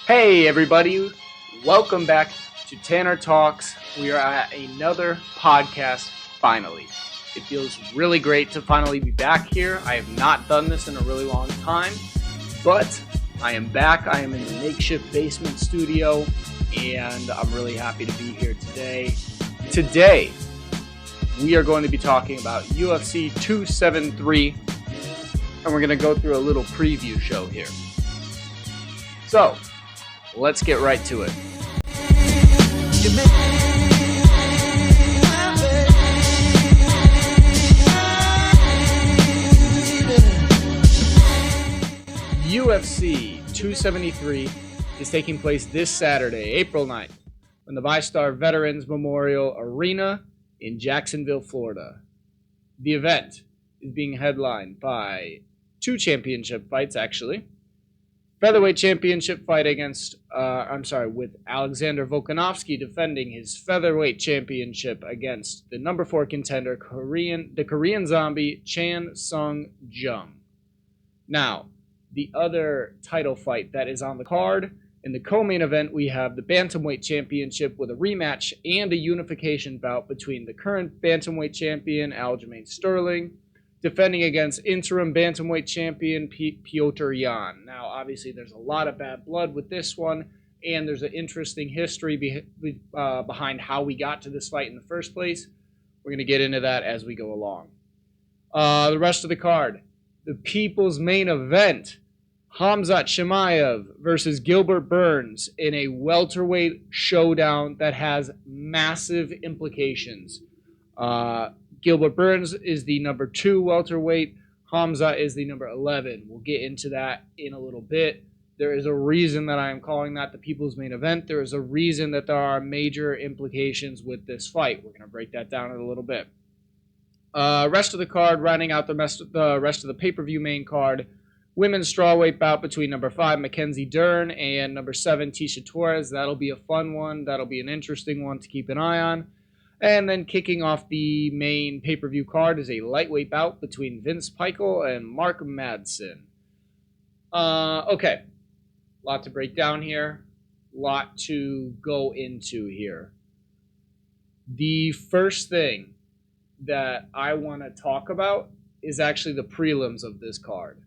Hey everybody, welcome back to Tanner Talks. We are at another podcast finally. It feels really great to finally be back here. I have not done this in a really long time, but I am back. I am in the makeshift basement studio, and I'm really happy to be here today. Today, we are going to be talking about UFC 273, and we're going to go through a little preview show here. So, let's get right to it. UFC 273 is taking place this Saturday, April 9th, in the VyStar Veterans Memorial Arena in Jacksonville, Florida. The event is being headlined by two championship fights, actually. Featherweight championship fight with Alexander Volkanovski defending his featherweight championship against the number 4 contender, the Korean zombie Chan Sung Jung. Now, the other title fight that is on the card, in the co-main event, we have the Bantamweight Championship with a rematch and a unification bout between the current Bantamweight champion, Aljamain Sterling, defending against interim Bantamweight champion Petr Yan. Now, obviously, there's a lot of bad blood with this one, and there's an interesting history behind how we got to this fight in the first place. We're going to get into that as we go along. The rest of the card, the people's main event, Khamzat Chimaev versus Gilbert Burns in a welterweight showdown that has massive implications. Gilbert Burns is the number 2 welterweight. Khamzat is the number 11. We'll get into that in a little bit. There is a reason that I am calling that the people's main event. There is a reason that there are major implications with this fight. We're going to break that down in a little bit. Rest of the card, rounding out the rest of the pay-per-view main card, women's strawweight bout between number 5 Mackenzie Dern and number 7 Tecia Torres. That'll be a fun one. That'll be an interesting one to keep an eye on. And then kicking off the main pay-per-view card is a lightweight bout between Vince Pichel and Mark Madsen. Okay. A lot to break down here. A lot to go into here. The first thing that I want to talk about is actually the prelims of this card.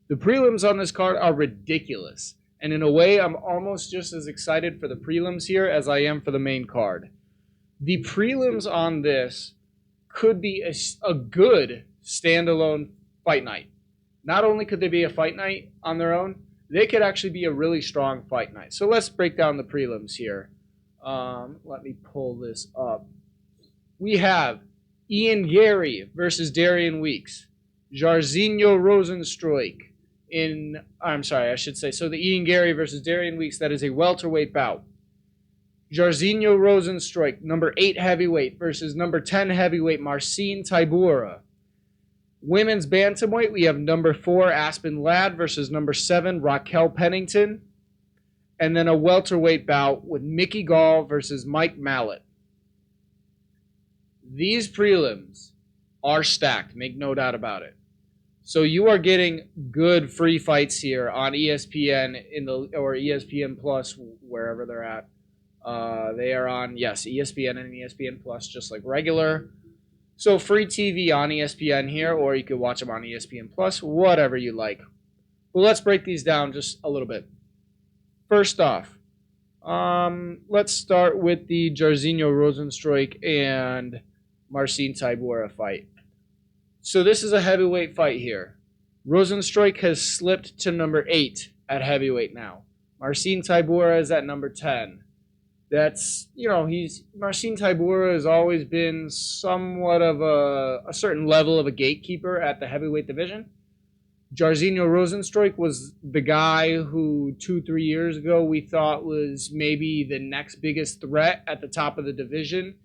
The prelims on this card are ridiculous. And in a way, I'm almost just as excited for the prelims here as I am for the main card. The prelims on this could be a good standalone fight night. Not only could they be a fight night on their own, they could actually be a really strong fight night. So let's break down the prelims here. Let me pull this up. We have Ian Gary versus Darian Weeks. Jairzinho Rozenstruik So the Ian Gary versus Darian Weeks, that is a welterweight bout. Jairzinho Rozenstruik, number 8 heavyweight versus number 10 heavyweight Marcin Tybura. Women's bantamweight, we have number 4 Aspen Ladd versus number 7 Raquel Pennington. And then a welterweight bout with Mickey Gall versus Mike Mallet. These prelims are stacked, make no doubt about it. So you are getting good free fights here on ESPN or ESPN Plus, wherever they're at. They are on, ESPN and ESPN Plus, just like regular. So free TV on ESPN here, or you could watch them on ESPN Plus, whatever you like. Well, let's break these down just a little bit. First off, let's start with the Jairzinho Rozenstruik and Marcin Tybura fight. So this is a heavyweight fight here. Rozenstruik has slipped to number 8 at heavyweight now. Marcin Tybura is at number 10. Marcin Tybura has always been somewhat of a certain level of a gatekeeper at the heavyweight division. Jairzinho Rozenstruik was the guy who 2-3 years ago we thought was maybe the next biggest threat at the top of the division,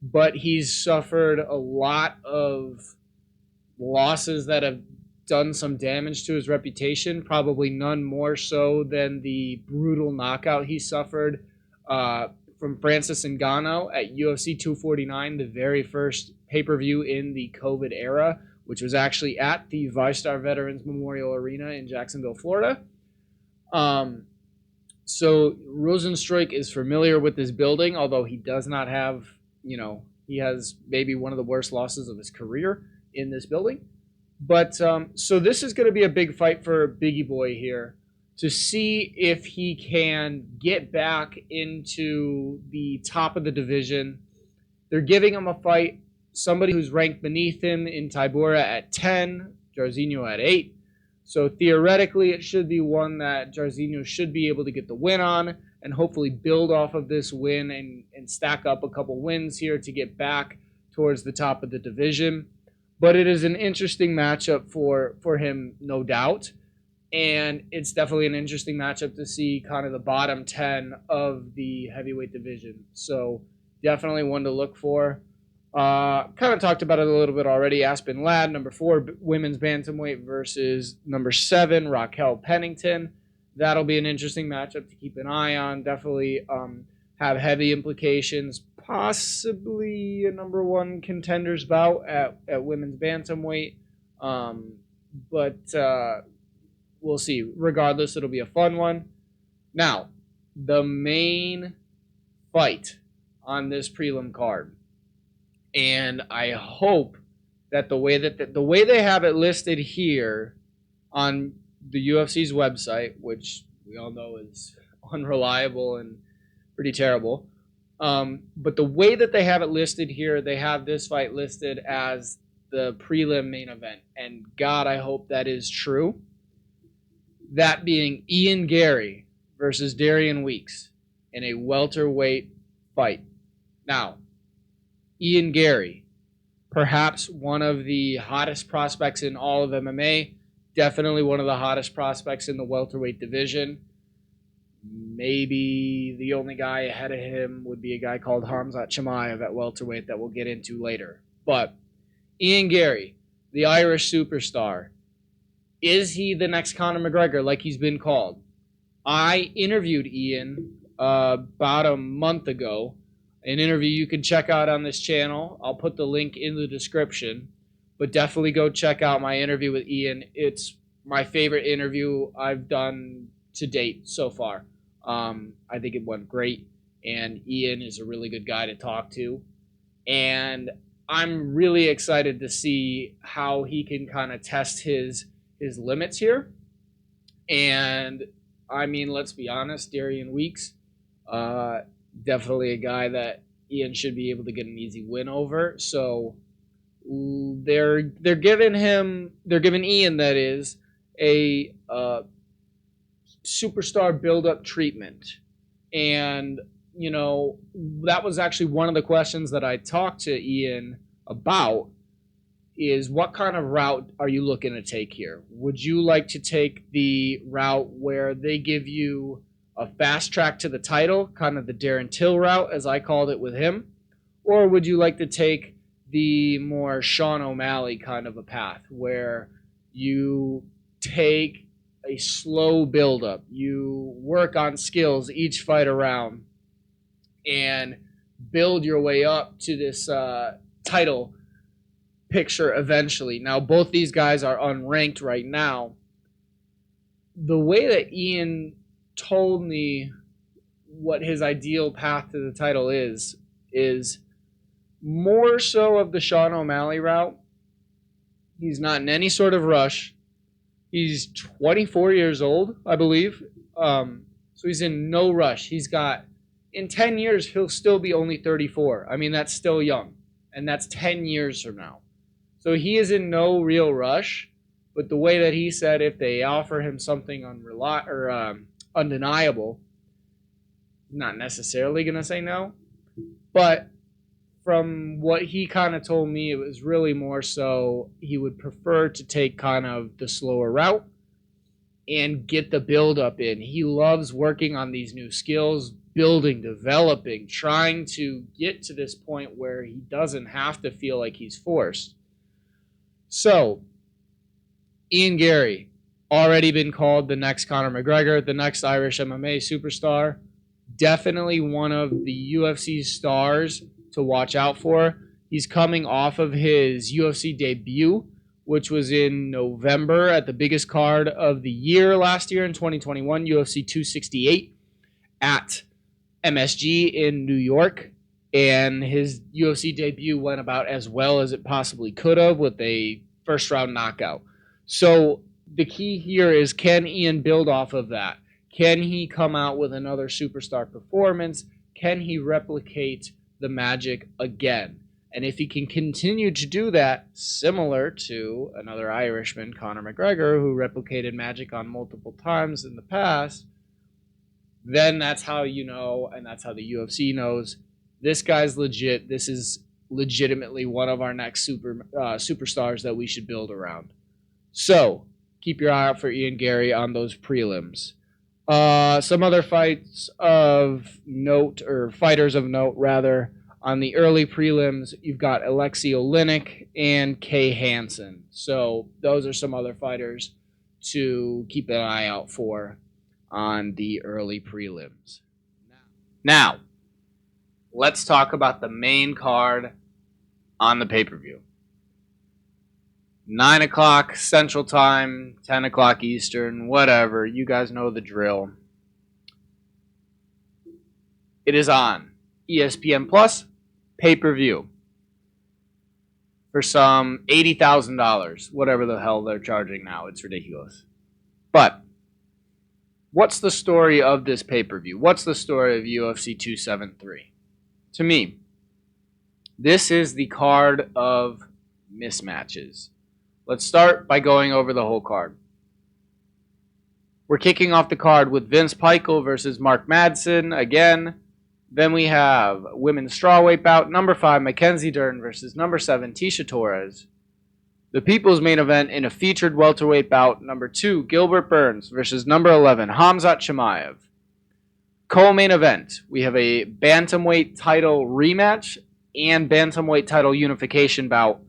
but he's suffered a lot of losses that have done some damage to his reputation, probably none more so than the brutal knockout he suffered from Francis Ngannou at UFC 249, the very first pay-per-view in the COVID era, which was actually at the VyStar Veterans Memorial Arena in Jacksonville, Florida. So Rosenstruik is familiar with this building, although he does not have, he has maybe one of the worst losses of his career in this building. But so this is going to be a big fight for Biggie Boy here to see if he can get back into the top of the division. They're giving him a fight, somebody who's ranked beneath him in Tybura at 10, Jairzinho at 8. So theoretically, it should be one that Jairzinho should be able to get the win on and hopefully build off of this win and stack up a couple wins here to get back towards the top of the division. But it is an interesting matchup for him, no doubt. And it's definitely an interesting matchup to see kind of the bottom 10 of the heavyweight division. So definitely one to look for. Kind of talked about it a little bit already. Aspen Ladd, number 4, women's bantamweight versus number 7, Raquel Pennington. That'll be an interesting matchup to keep an eye on. Definitely have heavy implications. Possibly a number 1 contenders bout at women's bantamweight. But we'll see. Regardless, it'll be a fun one. Now, the main fight on this prelim card. And I hope that the way they have it listed here on the UFC's website, which we all know is unreliable and pretty terrible, but the way that they have it listed here, they have this fight listed as the prelim main event. And God, I hope that is true. That being Ian Gary versus Darian Weeks in a welterweight fight. Now, Ian Gary, perhaps one of the hottest prospects in all of MMA, definitely one of the hottest prospects in the welterweight division. Maybe the only guy ahead of him would be a guy called Khamzat Chimaev at welterweight that we'll get into later. But Ian Gary, the Irish superstar, is he the next Conor McGregor like he's been called? I interviewed Ian about a month ago. An interview you can check out on this channel. I'll put the link in the description. But definitely go check out my interview with Ian. It's my favorite interview I've done to date so far. I think it went great. And Ian is a really good guy to talk to. And I'm really excited to see how he can kind of test his limits here. And, I mean, let's be honest, Darian Weeks, definitely a guy that Ian should be able to get an easy win over. So they're giving Ian, that is, a superstar build-up treatment. And, that was actually one of the questions that I talked to Ian about, is what kind of route are you looking to take here? Would you like to take the route where they give you a fast track to the title, kind of the Darren Till route, as I called it with him? Or would you like to take the more Sean O'Malley kind of a path, where you take a slow build-up, you work on skills each fight around, and build your way up to this title picture eventually? Now, both these guys are unranked right now. The way that Ian told me what his ideal path to the title is more so of the Sean O'Malley route. He's not in any sort of rush. He's 24 years old, I believe. So he's in no rush. He's got, in 10 years, he'll still be only 34. I mean, that's still young. And that's 10 years from now. So he is in no real rush. But the way that he said, if they offer him something undeniable, not necessarily going to say no. But from what he kind of told me, it was really more so he would prefer to take kind of the slower route and get the build-up in. He loves working on these new skills, building, developing, trying to get to this point where he doesn't have to feel like he's forced. So, Ian Gary, already been called the next Conor McGregor, the next Irish MMA superstar. Definitely one of the UFC stars to watch out for. He's coming off of his UFC debut, which was in November at the biggest card of the year last year in 2021, UFC 268. at MSG in New York, and his UFC debut went about as well as it possibly could have with a first round knockout. So the key here is, can Ian build off of that? Can he come out with another superstar performance? Can he replicate the magic again? And if he can continue to do that, similar to another Irishman, Conor McGregor, who replicated magic on multiple times in the past, then that's how you know, and that's how the UFC knows, this guy's legit. This is legitimately one of our next superstars that we should build around. So keep your eye out for Ian Gary on those prelims. Some other fights of note, or fighters of note rather, on the early prelims, you've got Alexei Oleinik and Kay Hansen. So those are some other fighters to keep an eye out for on the early prelims. Now, let's talk about the main card on the pay-per-view. 9 o'clock Central Time, 10 o'clock Eastern, whatever. You guys know the drill. It is on ESPN Plus pay-per-view for some $80,000, whatever the hell they're charging now. It's ridiculous. But what's the story of this pay-per-view? What's the story of UFC 273? To me, this is the card of mismatches. Let's start by going over the whole card. We're kicking off the card with Vince Pichel versus Mark Madsen again. Then we have women's strawweight bout, number 5, Mackenzie Dern versus number 7, Tisha Torres. The people's main event in a featured welterweight bout, number 2, Gilbert Burns versus number 11, Khamzat Chimaev. Co-main event, we have a bantamweight title rematch and bantamweight title unification bout.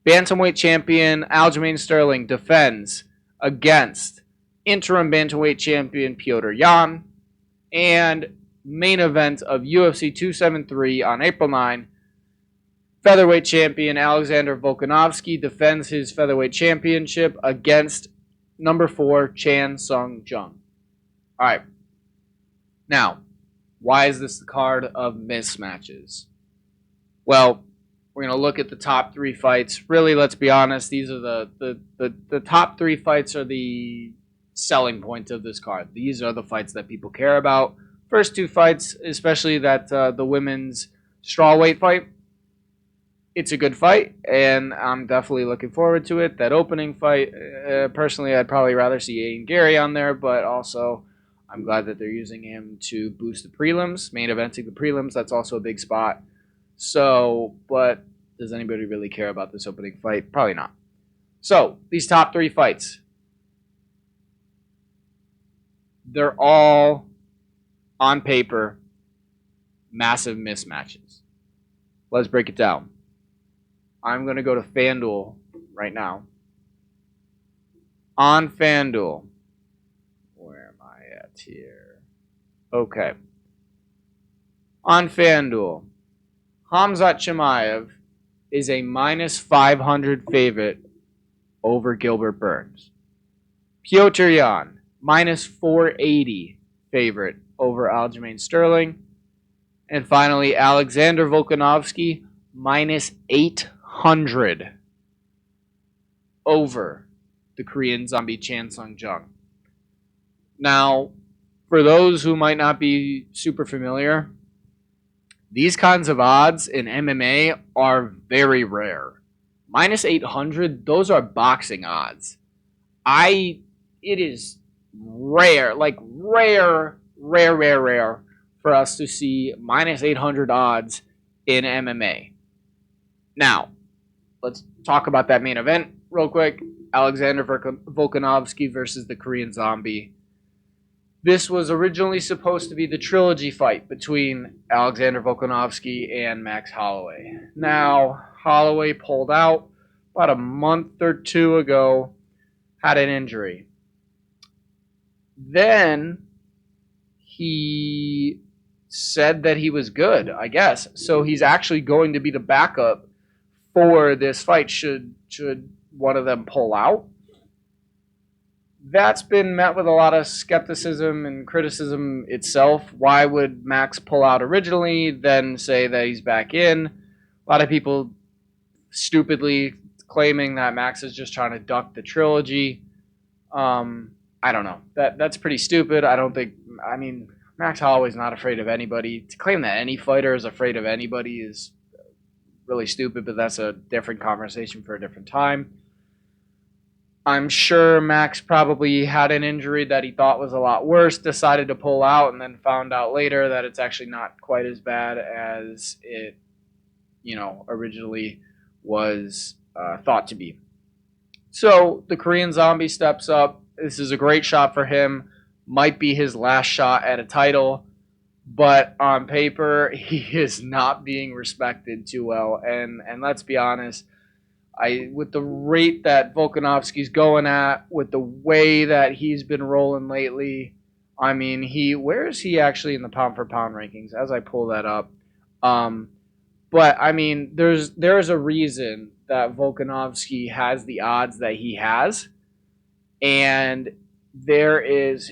Bantamweight champion Aljamain Sterling defends against interim bantamweight champion Petr Yan. And main event of UFC 273 on April 9, featherweight champion Alexander Volkanovski defends his featherweight championship against number 4 Chan Sung Jung. All right. Now, why is this the card of mismatches? Well, we're going to look at the top 3 fights. Really, let's be honest, these are the top 3 fights are the selling point of this card. These are the fights that people care about. First 2 fights, especially that the women's strawweight fight, it's a good fight, and I'm definitely looking forward to it. That opening fight, personally, I'd probably rather see Ian Gary on there, but also I'm glad that they're using him to boost the prelims, main eventing the prelims. That's also a big spot. So, but does anybody really care about this opening fight? Probably not. So, these top 3 fights, they're all, on paper, massive mismatches. Let's break it down. I'm going to go to FanDuel right now. On FanDuel, where am I at here? Okay. On FanDuel, Khamzat Chimaev is a minus 500 favorite over Gilbert Burns. Petr Yan, minus 480 favorite over Aljamain Sterling. And finally, Alexander Volkanovski, minus 800 over the Korean zombie Chan Sung Jung. Now, for those who might not be super familiar, these kinds of odds in MMA are very rare. Minus 800, those are boxing odds. It is rare, like rare for us to see minus 800 odds in MMA. Now, let's talk about that main event real quick. Alexander Volkanovski versus the Korean Zombie. This was originally supposed to be the trilogy fight between Alexander Volkanovski and Max Holloway. Now, Holloway pulled out about a month or 2 ago, had an injury. Then he said that he was good, I guess. So he's actually going to be the backup for this fight should one of them pull out. That's been met with a lot of skepticism and criticism itself. Why would Max pull out originally, then say that he's back in? A lot of people stupidly claiming that Max is just trying to duck the trilogy. I don't know. That's pretty stupid. I don't think. I mean, Max Holloway's not afraid of anybody. To claim that any fighter is afraid of anybody is really stupid. But that's a different conversation for a different time. I'm sure Max probably had an injury that he thought was a lot worse, decided to pull out, and then found out later that it's actually not quite as bad as it, originally was thought to be. So the Korean Zombie steps up. This is a great shot for him. Might be his last shot at a title, but on paper he is not being respected too well. And let's be honest, with the rate that Volkanovski's going at, with the way that he's been rolling lately, I mean, where is he actually in the pound for pound rankings? As I pull that up, but I mean, there's a reason that Volkanovski has the odds that he has, and here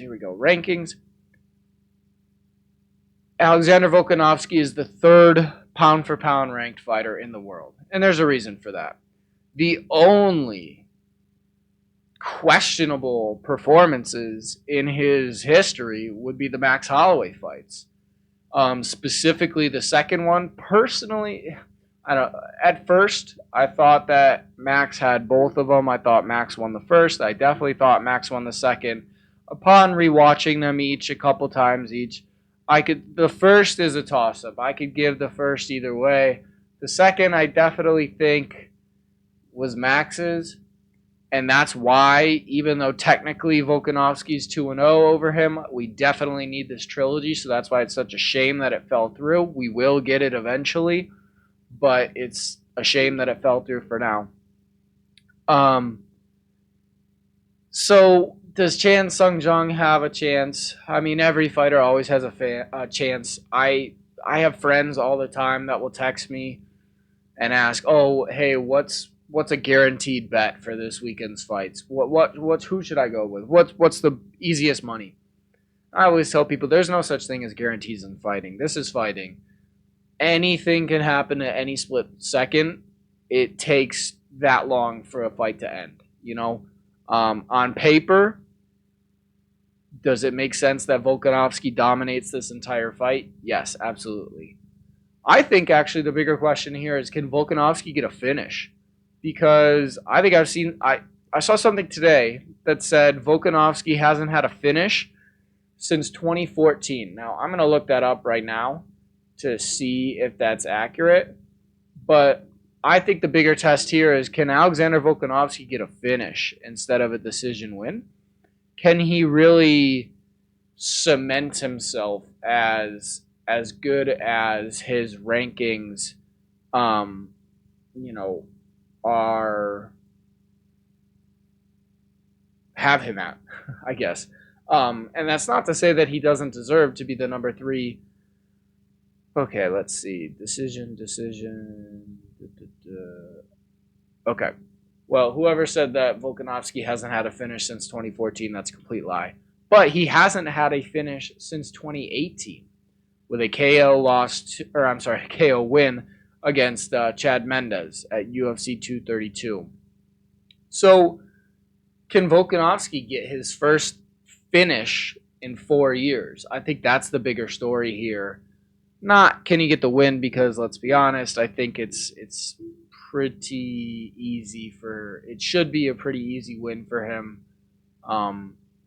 we go, rankings. Alexander Volkanovski is the third pound for pound ranked fighter in the world, and there's a reason for that. The only questionable performances in his history would be the Max Holloway fights. Specifically, the second one. Personally, at first, I thought that Max had both of them. I thought Max won the first. I definitely thought Max won the second. Upon rewatching them each a couple times each, the first is a toss-up. I could give the first either way. The second, I definitely think was Max's, and that's why, even though technically Volkanovski's 2-0 over him, we definitely need this trilogy, so that's why it's such a shame that it fell through. We will get it eventually, but it's a shame that it fell through for now. So does Chan Sung Jung have a chance? I mean, every fighter always has a chance. I have friends all the time that will text me and ask, "Oh, hey, what's a guaranteed bet for this weekend's fights? Who should I go with? What's the easiest money?" I always tell people there's no such thing as guarantees in fighting. This is fighting. Anything can happen at any split second. It takes that long for a fight to end. On paper, does it make sense that Volkanovski dominates this entire fight? Yes, absolutely. I think actually the bigger question here is, can Volkanovski get a finish? Because I think I saw something today that said Volkanovski hasn't had a finish since 2014. Now, I'm going to look that up right now to see if that's accurate. But I think the bigger test here is, can Alexander Volkanovski get a finish instead of a decision win? Can he really cement himself as good as his rankings, have him at, I guess. And that's not to say that he doesn't deserve to be the number 3. Okay, let's see. Decision. Okay. Well, whoever said that Volkanovski hasn't had a finish since 2014, that's a complete lie. But he hasn't had a finish since 2018 with a KO win against Chad Mendes at UFC 232. So, can Volkanovski get his first finish in 4 years? I think that's the bigger story here. Not can he get the win, because let's be honest, I think it's pretty easy it should be a pretty easy win for him,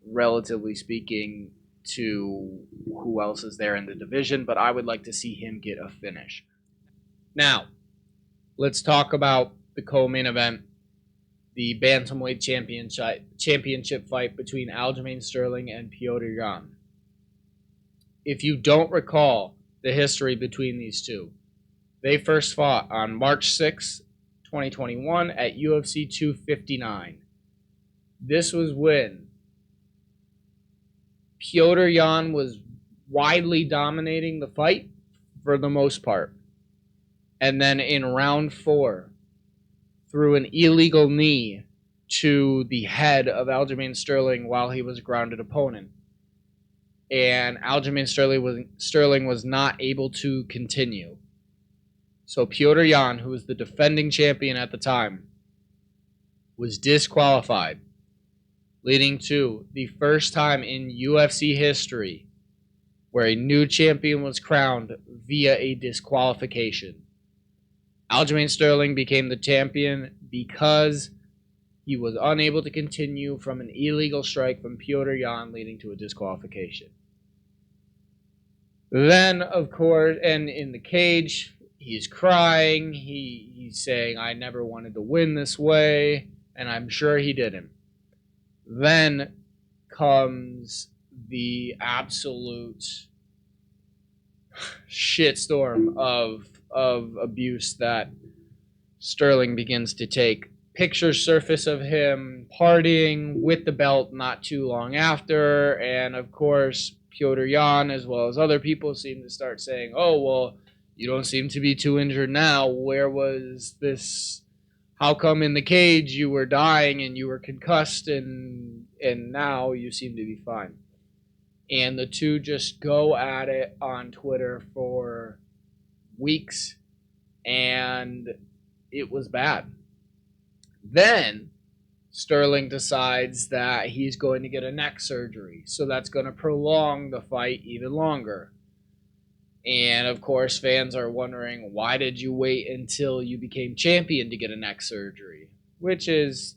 relatively speaking to who else is there in the division, but I would like to see him get a finish. Now, let's talk about the co-main event, the Bantamweight championship fight between Aljamain Sterling and Petr Yan. If you don't recall the history between these two, they first fought on March 6, 2021 at UFC 259. This was when Petr Yan was widely dominating the fight for the most part. And then in round 4, through an illegal knee, to the head of Aljamain Sterling while he was a grounded opponent. And Aljamain Sterling was not able to continue. So Petr Yan, who was the defending champion at the time, was disqualified, leading to the first time in UFC history where a new champion was crowned via a disqualification. Aljamain Sterling became the champion because he was unable to continue from an illegal strike from Petr Yan, leading to a disqualification. Then, of course, and in the cage, he's crying. He's saying, I never wanted to win this way, and I'm sure he didn't. Then comes the absolute shitstorm of abuse that Sterling begins to take. Pictures surface of him partying with the belt not too long after, and of course Petr Yan as well as other people seem to start saying, oh, well, you don't seem to be too injured now. Where was this? How come in the cage you were dying and you were concussed and now you seem to be fine? And the two just go at it on Twitter for weeks, and it was bad. Then Sterling decides that he's going to get a neck surgery, so that's going to prolong the fight even longer. And of course, fans are wondering, why did you wait until you became champion to get a neck surgery? Which is,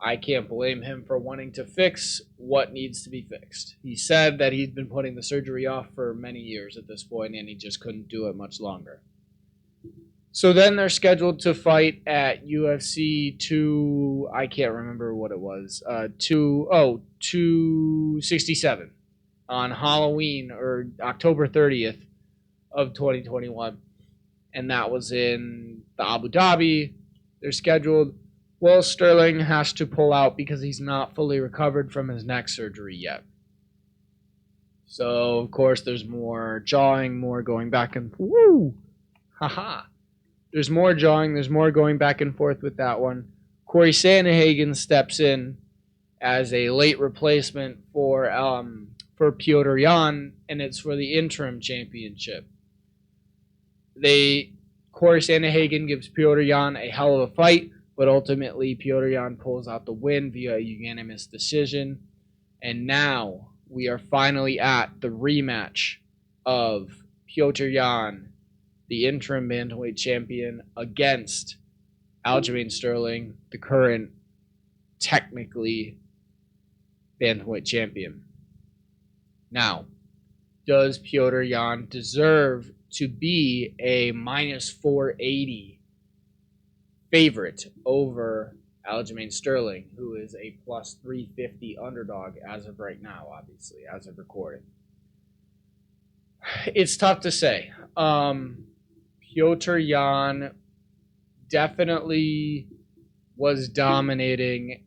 I can't blame him for wanting to fix what needs to be fixed. He said that he's been putting the surgery off for many years at this point, and he just couldn't do it much longer. So then they're scheduled to fight at UFC 2, I can't remember what it was, 267 on Halloween or October 30th of 2021. And that was in the Abu Dhabi. They're scheduled. Well, Sterling has to pull out because he's not fully recovered from his neck surgery yet. So, of course, there's more jawing, more going back and forth. Woo! Haha. There's more jawing, there's more going back and forth with that one. Corey Sandhagen steps in as a late replacement for Petr Yan, and it's for the interim championship. Corey Sandhagen gives Petr Yan a hell of a fight, but ultimately Petr Yan pulls out the win via a unanimous decision. And now we are finally at the rematch of Petr Yan, the interim bantamweight champion, against Aljamain Sterling, the current, technically, bantamweight champion. Now, does Petr Yan deserve to be a minus 480 favorite over Aljamain Sterling, who is a plus 350 underdog as of right now, obviously, as of recording? It's tough to say. Petr Yan definitely was dominating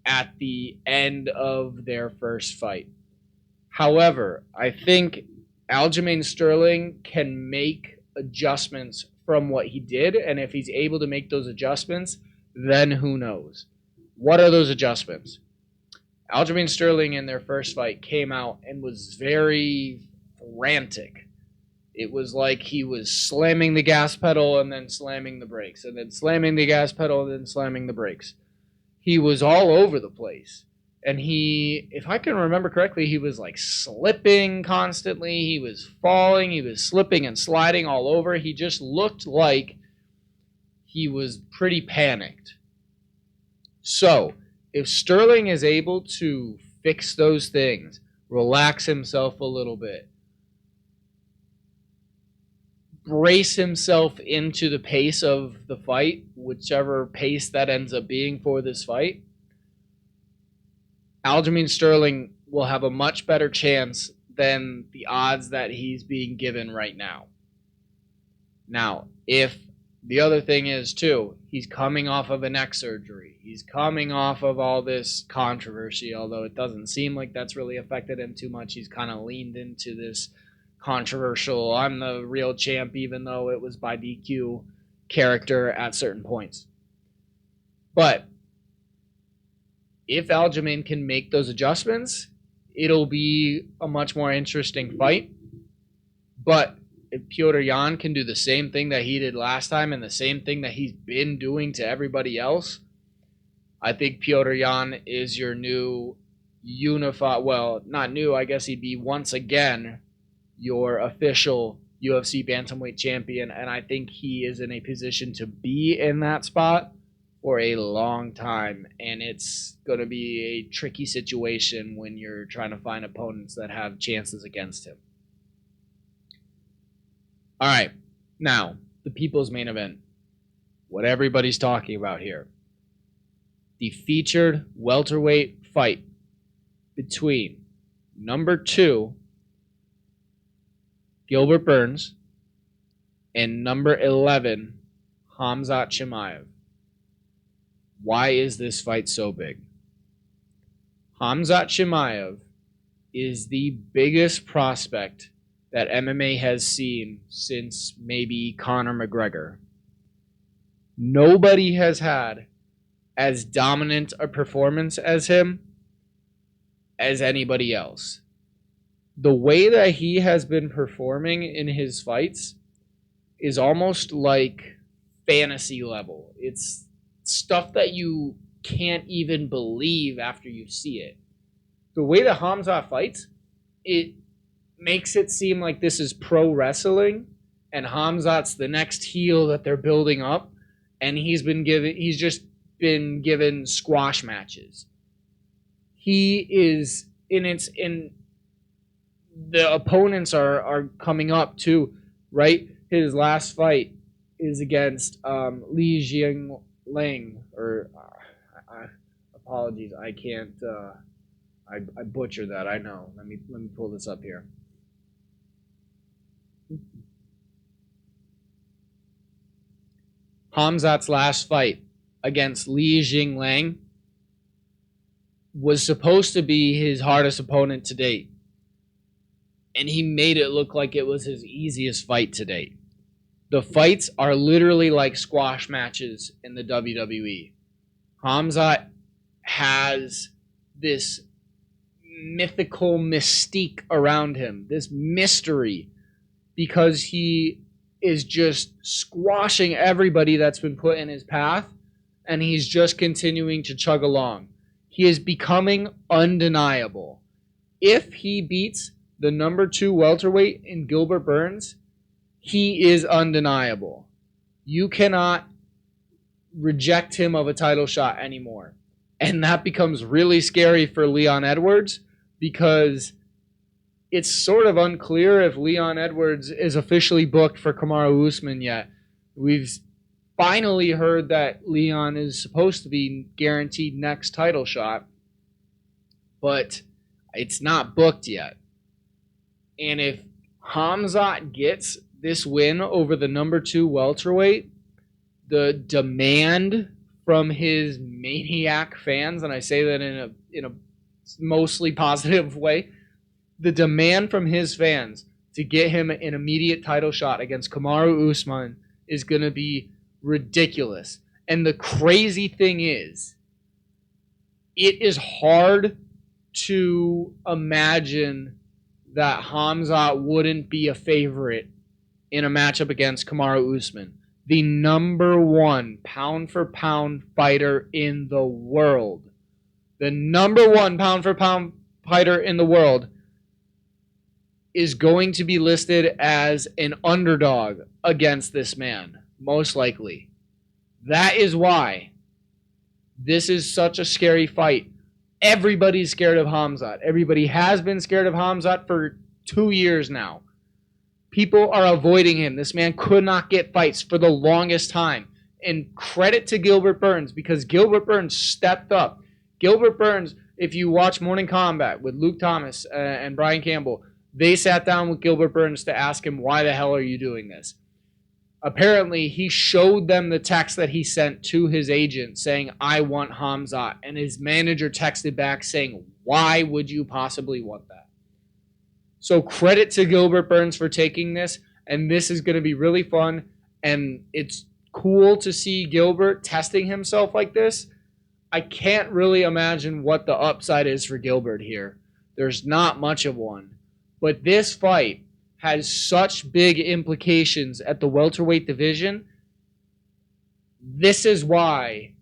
at the end of their first fight. However, I think Aljamain Sterling can make adjustments from what he did, and if he's able to make those adjustments, then who knows? What are those adjustments? Aljamain Sterling in their first fight came out and was very frantic. It was like he was slamming the gas pedal and then slamming the brakes, and then slamming the gas pedal and then slamming the brakes. He was all over the place. And if I can remember correctly, he was like slipping constantly. He was falling. He was slipping and sliding all over. He just looked like he was pretty panicked. So, if Sterling is able to fix those things, relax himself a little bit, brace himself into the pace of the fight, whichever pace that ends up being for this fight, Aljamain Sterling will have a much better chance than the odds that he's being given right now. Now, if the other thing is, too, he's coming off of a neck surgery. He's coming off of all this controversy, although it doesn't seem like that's really affected him too much. He's kind of leaned into this controversial, I'm the real champ, even though it was by DQ character at certain points. But if Aljamain can make those adjustments, it'll be a much more interesting fight. But if Petr Yan can do the same thing that he did last time and the same thing that he's been doing to everybody else, I think Petr Yan is your new unified, well, not new, I guess he'd be once again your official UFC bantamweight champion, and I think he is in a position to be in that spot for a long time, and it's going to be a tricky situation when you're trying to find opponents that have chances against him. All right, now, the people's main event. What everybody's talking about here. The featured welterweight fight between number 2, Gilbert Burns, and number 11, Khamzat Chimaev. Why is this fight so big? Khamzat Chimaev is the biggest prospect that MMA has seen since maybe Conor McGregor. Nobody has had as dominant a performance as him as anybody else. The way that he has been performing in his fights is almost like fantasy level. It's stuff that you can't even believe after you see it. The way that Khamzat fights, it makes it seem like this is pro wrestling, and Khamzat's the next heel that they're building up, and he's just been given squash matches. He is in the opponents are coming up too, right? His last fight is against Li Jingliang, or apologies, I can't. I butchered that. I know. Let me pull this up here. Khamzat's last fight against Li Jingliang was supposed to be his hardest opponent to date. And he made it look like it was his easiest fight to date. The fights are literally like squash matches in the WWE. Khamzat has this mythical mystique around him, this mystery, because he is just squashing everybody that's been put in his path, and he's just continuing to chug along. He is becoming undeniable. If he beats the number 2 welterweight in Gilbert Burns, he is undeniable. You cannot reject him of a title shot anymore. And that becomes really scary for Leon Edwards, because it's sort of unclear if Leon Edwards is officially booked for Kamaru Usman yet. We've finally heard that Leon is supposed to be guaranteed next title shot, but it's not booked yet. And if Khamzat gets this win over the number 2 welterweight, the demand from his maniac fans, and I say that in a mostly positive way, the demand from his fans to get him an immediate title shot against Kamaru Usman is going to be ridiculous. And the crazy thing is, it is hard to imagine that Khamzat wouldn't be a favorite in a matchup against Kamaru Usman, the number 1 pound-for-pound fighter in the world. The number 1 pound-for-pound fighter in the world is going to be listed as an underdog against this man, most likely. That is why this is such a scary fight. Everybody's scared of Khamzat. Everybody has been scared of Khamzat for 2 years now. People are avoiding him. This man could not get fights for the longest time. And credit to Gilbert Burns, because Gilbert Burns stepped up. Gilbert Burns, if you watch Morning Combat with Luke Thomas and Brian Campbell, they sat down with Gilbert Burns to ask him, why the hell are you doing this? Apparently, he showed them the text that he sent to his agent saying, I want Khamzat. And his manager texted back saying, why would you possibly want that? So credit to Gilbert Burns for taking this. And this is going to be really fun. And it's cool to see Gilbert testing himself like this. I can't really imagine what the upside is for Gilbert here. There's not much of one. But this fight has such big implications at the welterweight division. This is why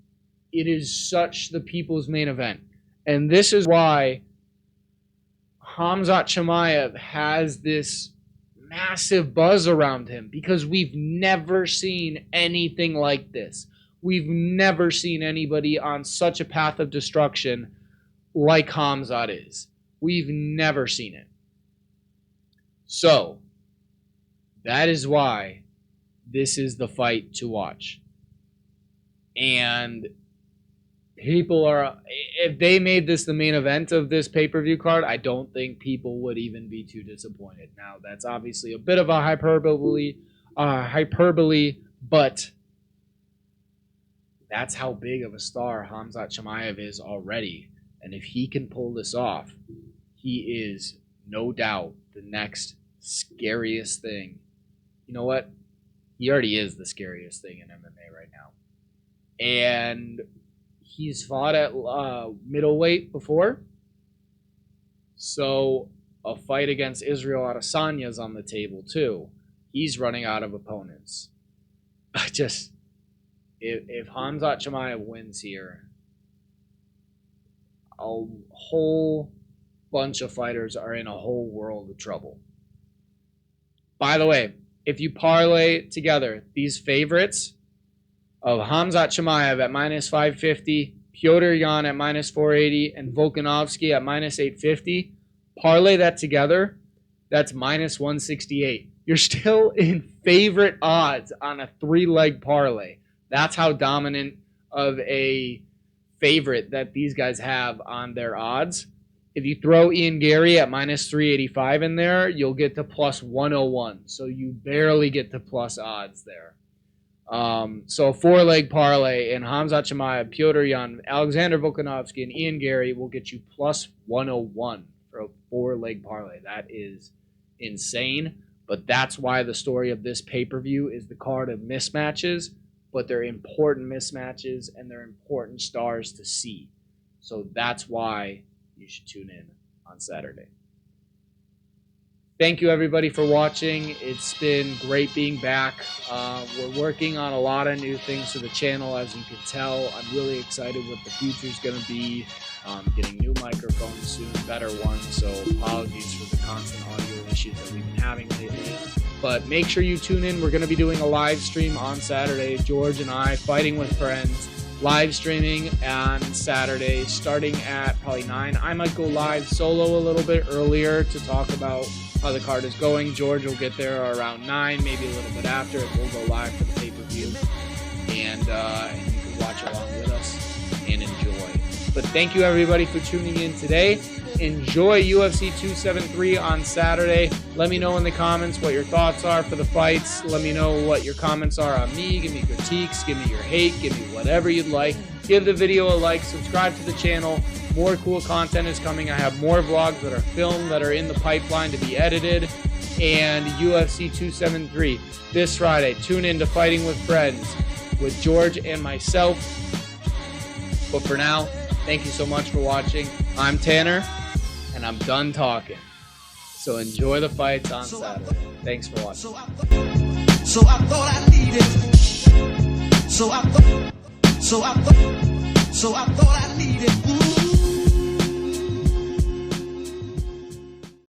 it is such the people's main event. And this is why Khamzat Chimaev has this massive buzz around him, because we've never seen anything like this. We've never seen anybody on such a path of destruction like Khamzat is. We've never seen it. So, that is why this is the fight to watch. And people are, if they made this the main event of this pay-per-view card, I don't think people would even be too disappointed. Now, that's obviously a bit of a hyperbole, but that's how big of a star Khamzat Chimaev is already. And if he can pull this off, he is no doubt the next scariest thing. You know what? He already is the scariest thing in MMA right now. And he's fought at middleweight before. So a fight against Israel Adesanya is on the table too. He's running out of opponents. If Khamzat Chimaev wins here, a whole bunch of fighters are in a whole world of trouble. By the way, if you parlay together these favorites of Khamzat Chimaev at minus 550, Petr Yan at minus 480, and Volkanovski at minus 850, parlay that together, that's minus 168. You're still in favorite odds on a 3-leg parlay. That's how dominant of a favorite that these guys have on their odds. If you throw Ian Gary at minus 385 in there, you'll get to plus 101. So you barely get to plus odds there. So a 4-leg parlay in Khamzat Chimaev, Petr Yan, Alexander Volkanovski, and Ian Gary will get you plus 101 for a 4-leg parlay. That is insane. But that's why the story of this pay-per-view is the card of mismatches. But they're important mismatches, and they're important stars to see. So that's why you should tune in on Saturday. Thank you, everybody, for watching. It's been great being back. We're working on a lot of new things for the channel, as you can tell. I'm really excited what the future's going to be. Getting new microphones soon, better ones. So apologies for the constant audio issues that we've been having lately. But make sure you tune in. We're going to be doing a live stream on Saturday. George and I, Fighting with Friends, live streaming on Saturday, starting at probably 9. I might go live solo a little bit earlier to talk about how the card is going. George will get there around 9, maybe a little bit after, and we'll go live for the pay-per-view. And you can watch along with us and enjoy. But thank you, everybody, for tuning in today. Enjoy UFC 273 on Saturday. Let me know in the comments what your thoughts are for the fights. Let me know what your comments are on me. Give me critiques. Give me your hate. Give me whatever you'd like. Give the video a like. Subscribe to the channel. More cool content is coming. I have more vlogs that are filmed, that are in the pipeline to be edited. And UFC 273 this Friday. Tune in to Fighting with Friends with George and myself. But for now, thank you so much for watching. I'm Tanner, and I'm done talking. So enjoy the fights on Saturday. Thanks for watching. So I thought I needed. So I thought I needed.